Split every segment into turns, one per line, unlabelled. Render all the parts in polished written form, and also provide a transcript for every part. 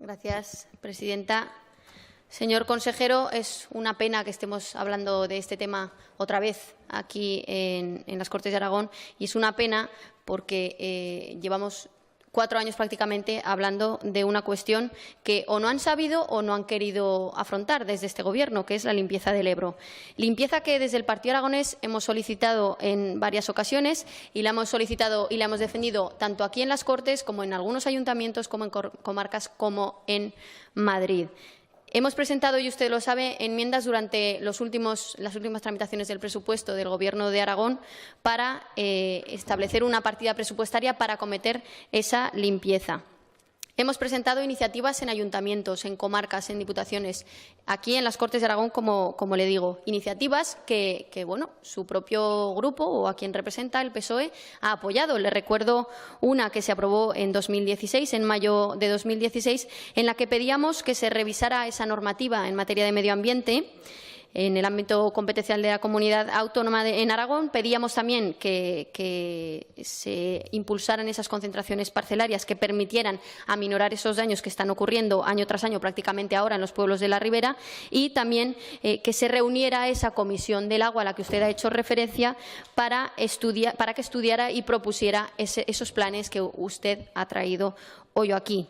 Gracias, presidenta. Señor consejero, es una pena que estemos hablando de este tema otra vez aquí en las Cortes de Aragón, y es una pena porque llevamos 4 años prácticamente hablando de una cuestión que o no han sabido o no han querido afrontar desde este Gobierno, que es la limpieza del Ebro. Limpieza que desde el Partido Aragonés hemos solicitado en varias ocasiones y la hemos solicitado y la hemos defendido tanto aquí en las Cortes como en algunos ayuntamientos, como en comarcas, como en Madrid. Hemos presentado, y usted lo sabe, enmiendas durante las últimas tramitaciones del presupuesto del Gobierno de Aragón para establecer una partida presupuestaria para acometer esa limpieza. Hemos presentado iniciativas en ayuntamientos, en comarcas, en diputaciones, aquí en las Cortes de Aragón, como le digo, iniciativas que su propio grupo o a quien representa el PSOE ha apoyado. Le recuerdo una que se aprobó en 2016, en mayo de 2016, en la que pedíamos que se revisara esa normativa en materia de medio ambiente. En el ámbito competencial de la comunidad autónoma en Aragón pedíamos también que se impulsaran esas concentraciones parcelarias que permitieran aminorar esos daños que están ocurriendo año tras año prácticamente ahora en los pueblos de la Ribera, y también que se reuniera esa comisión del agua a la que usted ha hecho referencia para que estudiara y propusiera esos planes que usted ha traído hoy aquí.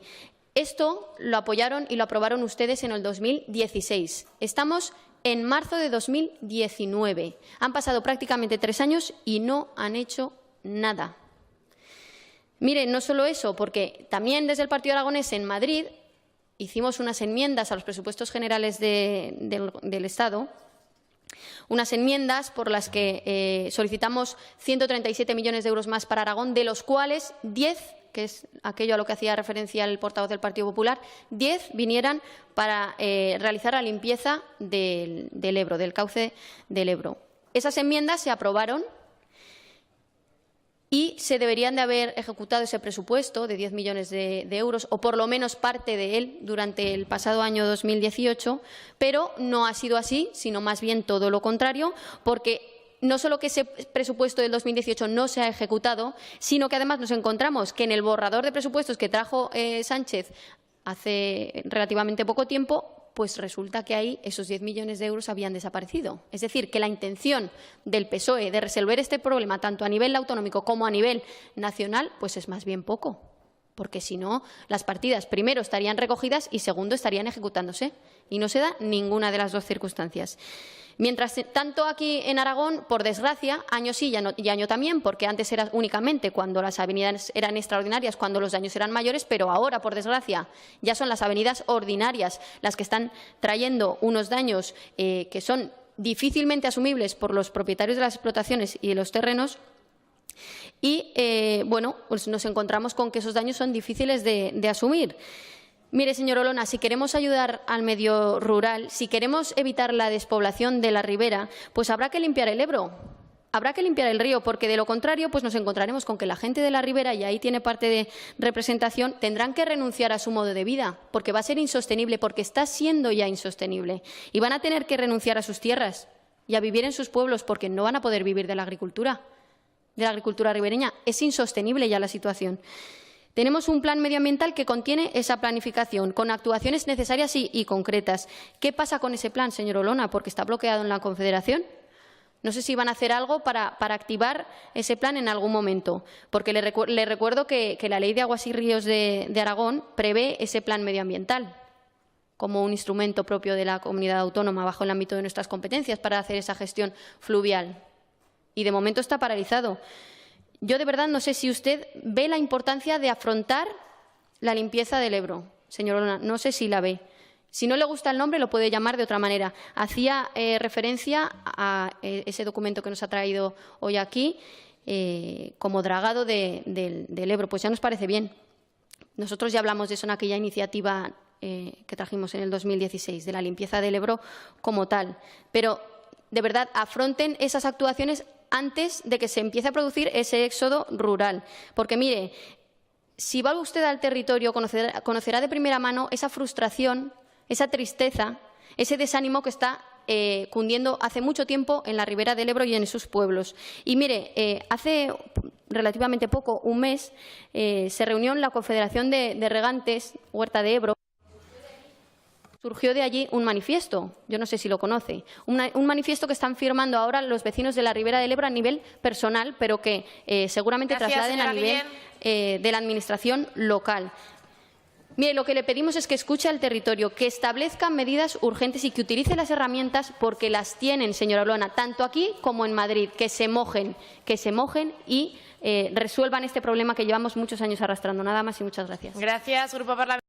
Esto lo apoyaron y lo aprobaron ustedes en el 2016. Estamos en marzo de 2019. Han pasado prácticamente 3 años y no han hecho nada. Mire, no solo eso, porque también desde el Partido Aragonés en Madrid hicimos unas enmiendas a los presupuestos generales del Estado, unas enmiendas por las que solicitamos 137 millones de euros más para Aragón, de los cuales 10, que es aquello a lo que hacía referencia el portavoz del Partido Popular, 10 vinieran para realizar la limpieza del Ebro, del cauce del Ebro. Esas enmiendas se aprobaron y se deberían de haber ejecutado ese presupuesto de 10 millones de euros, o por lo menos parte de él, durante el pasado año 2018, pero no ha sido así, sino más bien todo lo contrario, porque no solo que ese presupuesto del 2018 no se ha ejecutado, sino que además nos encontramos que en el borrador de presupuestos que trajo Sánchez hace relativamente poco tiempo, pues resulta que ahí esos 10 millones de euros habían desaparecido. Es decir, que la intención del PSOE de resolver este problema tanto a nivel autonómico como a nivel nacional, pues es más bien poco. Porque si no, las partidas primero estarían recogidas y segundo estarían ejecutándose. Y no se da ninguna de las dos circunstancias. Mientras tanto, aquí en Aragón, por desgracia, año sí y año también, porque antes era únicamente cuando las avenidas eran extraordinarias, cuando los daños eran mayores, pero ahora, por desgracia, ya son las avenidas ordinarias las que están trayendo unos daños que son difícilmente asumibles por los propietarios de las explotaciones y de los terrenos. Y, pues nos encontramos con que esos daños son difíciles de asumir. Mire, señor Olona, si queremos ayudar al medio rural, si queremos evitar la despoblación de la ribera, pues habrá que limpiar el Ebro, habrá que limpiar el río, porque de lo contrario pues nos encontraremos con que la gente de la ribera, y ahí tiene parte de representación, tendrán que renunciar a su modo de vida, porque va a ser insostenible, porque está siendo ya insostenible, y van a tener que renunciar a sus tierras y a vivir en sus pueblos, porque no van a poder vivir de la agricultura ribereña. Es insostenible ya la situación. Tenemos un plan medioambiental que contiene esa planificación, con actuaciones necesarias y concretas. ¿Qué pasa con ese plan, señor Olona? Porque está bloqueado en la Confederación. No sé si van a hacer algo para activar ese plan en algún momento, porque le recuerdo que la Ley de Aguas y Ríos de Aragón prevé ese plan medioambiental como un instrumento propio de la comunidad autónoma bajo el ámbito de nuestras competencias para hacer esa gestión fluvial. Y de momento está paralizado. Yo de verdad no sé si usted ve la importancia de afrontar la limpieza del Ebro, señor Olona. No sé si la ve. Si no le gusta el nombre, lo puede llamar de otra manera. Hacía referencia a ese documento que nos ha traído hoy aquí como dragado del Ebro. Pues ya nos parece bien. Nosotros ya hablamos de eso en aquella iniciativa que trajimos en el 2016, de la limpieza del Ebro como tal. Pero, de verdad, afronten esas actuaciones antes de que se empiece a producir ese éxodo rural. Porque, mire, si va usted al territorio, conocerá de primera mano esa frustración, esa tristeza, ese desánimo que está cundiendo hace mucho tiempo en la ribera del Ebro y en sus pueblos. Y, mire, hace relativamente poco, un mes, se reunió en la Confederación de Regantes, Huerta de Ebro, Surgió de allí un manifiesto, yo no sé si lo conoce, un manifiesto que están firmando ahora los vecinos de la Ribera del Ebro a nivel personal, pero que seguramente trasladen a nivel de la Administración local. Mire, lo que le pedimos es que escuche al territorio, que establezca medidas urgentes y que utilice las herramientas porque las tienen, señora Olona, tanto aquí como en Madrid, que se mojen y resuelvan este problema que llevamos muchos años arrastrando. Nada más y muchas gracias.
Gracias, Grupo Parlamentario.